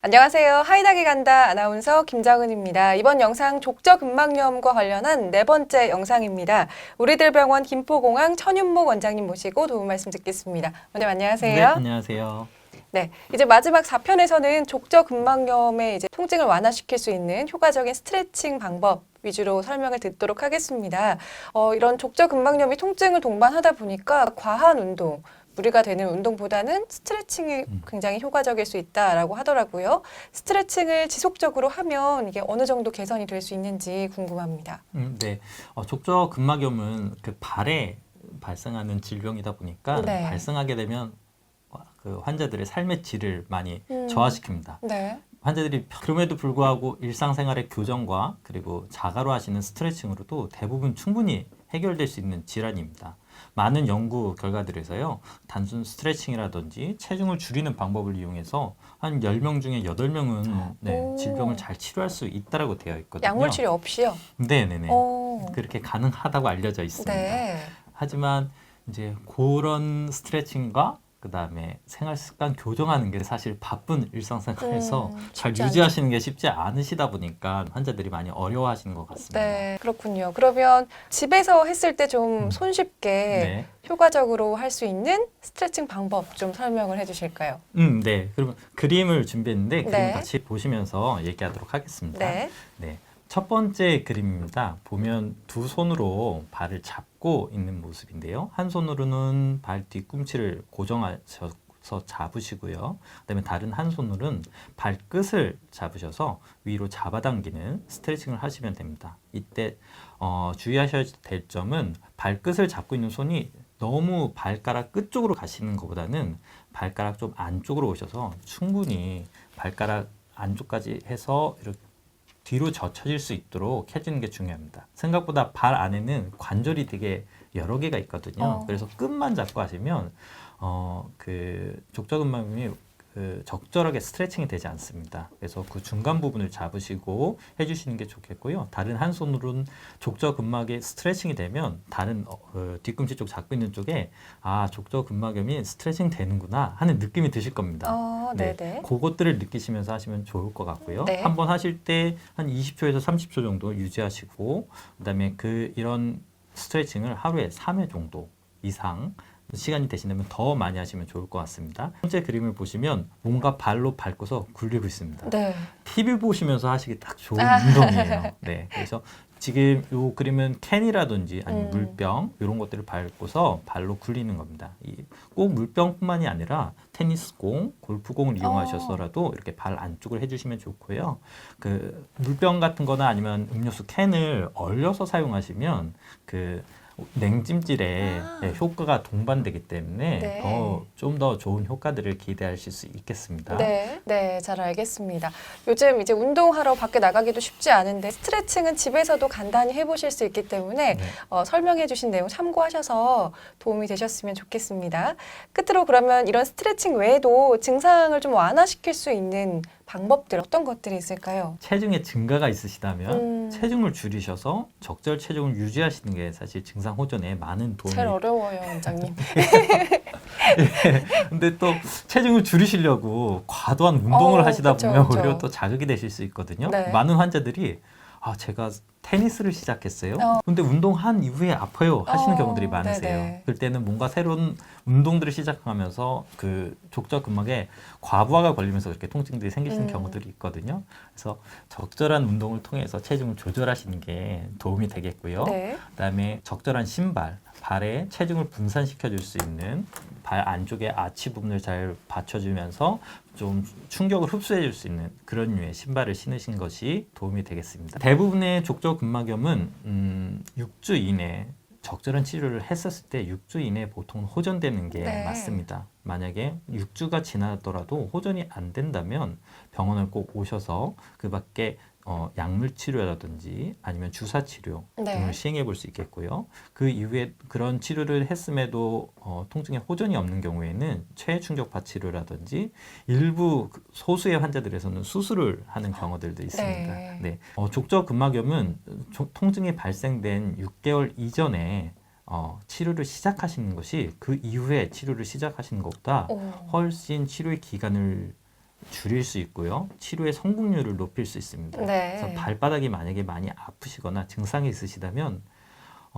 안녕하세요. 하이닥이 간다 아나운서 김정은입니다. 이번 영상 족저근막염과 관련한 네 번째 영상입니다. 우리들병원 김포공항 천윤목 원장님 모시고 도움 말씀 듣겠습니다. 원장님 안녕하세요. 네, 안녕하세요. 네, 이제 마지막 4편에서는 족저근막염의 이제 통증을 완화시킬 수 있는 효과적인 스트레칭 방법 위주로 설명을 듣도록 하겠습니다. 이런 족저근막염이 통증을 동반하다 보니까 과한 운동, 무리가 되는 운동보다는 스트레칭이 굉장히 효과적일 수 있다라고 하더라고요. 스트레칭을 지속적으로 하면 이게 어느 정도 개선이 될 수 있는지 궁금합니다. 네, 족저근막염은 그 발에 발생하는 질병이다 보니까 네. 발생하게 되면 그 환자들의 삶의 질을 많이 저하시킵니다. 네. 환자들이 그럼에도 불구하고 일상생활의 교정과 그리고 자가로 하시는 스트레칭으로도 대부분 충분히 해결될 수 있는 질환입니다. 많은 연구 결과들에서요, 단순 스트레칭이라든지 체중을 줄이는 방법을 이용해서 한 10명 중에 8명은 질병을 잘 치료할 수 있다고 되어 있거든요. 약물 치료 없이요? 네네네. 그렇게 가능하다고 알려져 있습니다. 네. 하지만 이제 그런 스트레칭과 그 다음에 생활 습관 교정하는 게 사실 바쁜 일상생활에서 잘 쉽지 유지하시는 게 쉽지 않으시다 보니까 환자들이 많이 어려워하시는 것 같습니다. 네, 그렇군요. 그러면 집에서 했을 때 좀 손쉽게 네. 효과적으로 할 수 있는 스트레칭 방법 좀 설명을 해주실까요? 네. 그러면 그림을 준비했는데 그림 네. 같이 보시면서 얘기하도록 하겠습니다. 네. 네. 첫 번째 그림입니다. 보면 두 손으로 발을 잡고 있는 모습인데요. 한 손으로는 발 뒤꿈치를 고정하셔서 잡으시고요. 그다음에 다른 한 손으로는 발끝을 잡으셔서 위로 잡아당기는 스트레칭을 하시면 됩니다. 이때 주의하셔야 될 점은 발끝을 잡고 있는 손이 너무 발가락 끝 쪽으로 가시는 것보다는 발가락 좀 안쪽으로 오셔서 충분히 발가락 안쪽까지 해서 이렇게 뒤로 젖혀질 수 있도록 해주는 게 중요합니다. 생각보다 발 안에는 관절이 되게 여러 개가 있거든요. 그래서 끝만 잡고 하시면 그 족저근막염이 적절하게 스트레칭이 되지 않습니다. 그래서 그 중간 부분을 잡으시고 해주시는 게 좋겠고요. 다른 한 손으로는 족저근막이 스트레칭이 되면 다른 뒤꿈치 쪽 잡고 있는 쪽에 족저근막염이 스트레칭 되는구나 하는 느낌이 드실 겁니다. 네네. 그것들을 느끼시면서 하시면 좋을 것 같고요. 네. 한번 하실 때 한 20초에서 30초 정도 유지하시고 그다음에 이런 스트레칭을 하루에 3회 정도 이상 시간이 되신다면 더 많이 하시면 좋을 것 같습니다. 번째 그림을 보시면 뭔가 발로 밟고서 굴리고 있습니다. 네. TV 보시면서 하시기 딱 좋은 운동이에요. 네, 그래서 지금 이 그림은 캔이라든지 아니면 물병 이런 것들을 밟고서 발로 굴리는 겁니다. 꼭 물병뿐만이 아니라 테니스공, 골프공을 이용하셔서라도 이렇게 발 안쪽을 해주시면 좋고요. 그 물병 같은 거나 아니면 음료수 캔을 얼려서 사용하시면 그 냉찜질에 효과가 동반되기 때문에 좀 더 좋은 효과들을 기대하실 수 있겠습니다. 네, 네, 잘 알겠습니다. 요즘 이제 운동하러 밖에 나가기도 쉽지 않은데 스트레칭은 집에서도 간단히 해보실 수 있기 때문에 설명해주신 내용 참고하셔서 도움이 되셨으면 좋겠습니다. 끝으로 그러면 이런 스트레칭 외에도 증상을 좀 완화시킬 수 있는 방법들 어떤 것들이 있을까요? 체중의 증가가 있으시다면 체중을 줄이셔서 적절 체중을 유지하시는 게 사실 증상 호전에 많은 도움이. 제일 어려워요, 원장님. 근데 또 체중을 줄이시려고 과도한 운동을 하시다 그쵸, 보면 그쵸. 오히려 또 자극이 되실 수 있거든요. 네. 많은 환자들이 제가 테니스를 시작했어요. 근데 운동한 이후에 아파요 하시는 경우들이 많으세요. 네네. 그럴 때는 뭔가 새로운 운동들을 시작하면서 그 족저근막에 과부하가 걸리면서 이렇게 통증들이 생기시는 경우들이 있거든요. 그래서 적절한 운동을 통해서 체중을 조절하시는 게 도움이 되겠고요. 네. 그다음에 적절한 신발, 발에 체중을 분산시켜 줄 수 있는 발 안쪽에 아치 부분을 잘 받쳐주면서 좀 충격을 흡수해 줄 수 있는 그런 류의 신발을 신으신 것이 도움이 되겠습니다. 대부분의 족저근막염은 6주 이내 적절한 치료를 했었을 때 6주 이내에 보통 호전되는 게 맞습니다. 만약에 6주가 지나더라도 호전이 안 된다면 병원을 꼭 오셔서 그 밖에 약물 치료라든지 아니면 주사 치료 등을 시행해 볼 수 있겠고요. 그 이후에 그런 치료를 했음에도 통증에 호전이 없는 경우에는 최충격파 치료라든지 일부 소수의 환자들에서는 수술을 하는 경우들도 있습니다. 네. 족저근막염은 통증이 발생된 6개월 이전에 치료를 시작하시는 것이 그 이후에 치료를 시작하시는 것보다 훨씬 치료의 기간을 줄일 수 있고요. 치료의 성공률을 높일 수 있습니다. 네. 그래서 발바닥이 만약에 많이 아프시거나 증상이 있으시다면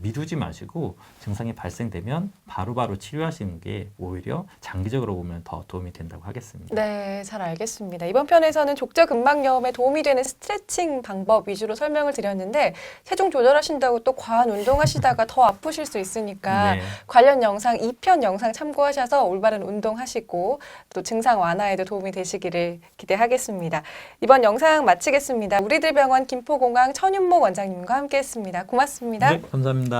미루지 마시고 증상이 발생되면 바로바로 치료하시는 게 오히려 장기적으로 보면 더 도움이 된다고 하겠습니다. 네, 잘 알겠습니다. 이번 편에서는 족저근막염에 도움이 되는 스트레칭 방법 위주로 설명을 드렸는데 체중 조절하신다고 또 과한 운동하시다가 더 아프실 수 있으니까 네. 관련 영상 2편 영상 참고하셔서 올바른 운동하시고 또 증상 완화에도 도움이 되시기를 기대하겠습니다. 이번 영상 마치겠습니다. 우리들병원 김포공항 천윤목 원장님과 함께했습니다. 고맙습니다. 네, 감사합니다.